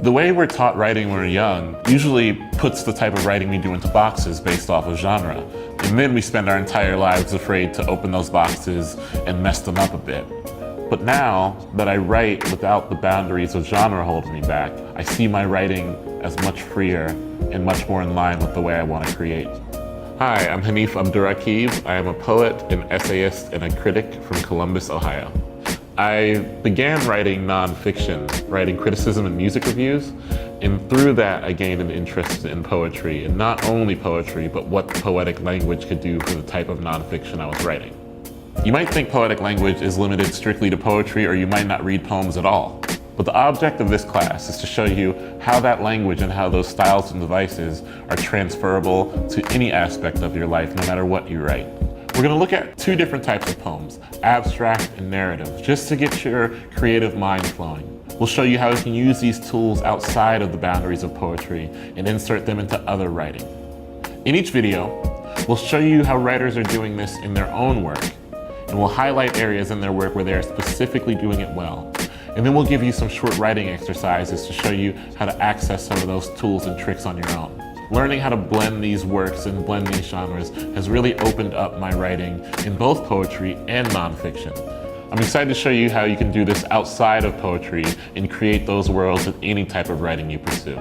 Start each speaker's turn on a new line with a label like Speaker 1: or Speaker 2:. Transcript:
Speaker 1: The way we're taught writing when we're young usually puts the type of writing we do into boxes based off of genre. And then we spend our entire lives afraid to open those boxes and mess them up a bit. But now that I write without the boundaries of genre holding me back, I see my writing as much freer and much more in line with the way I want to create. Hi, I'm Hanif Abdurraqib. I am a poet, an essayist, and a critic from Columbus, Ohio. I began writing nonfiction, writing criticism and music reviews, and through that I gained an interest in poetry, and not only poetry, but what poetic language could do for the type of nonfiction I was writing. You might think poetic language is limited strictly to poetry, or you might not read poems at all. But the object of this class is to show you how that language and how those styles and devices are transferable to any aspect of your life, no matter what you write. We're going to look at two different types of poems, abstract and narrative, just to get your creative mind flowing. We'll show you how you can use these tools outside of the boundaries of poetry and insert them into other writing. In each video, we'll show you how writers are doing this in their own work, and we'll highlight areas in their work where they are specifically doing it well. And then we'll give you some short writing exercises to show you how to access some of those tools and tricks on your own. Learning how to blend these works and blend these genres has really opened up my writing in both poetry and nonfiction. I'm excited to show you how you can do this outside of poetry and create those worlds with any type of writing you pursue.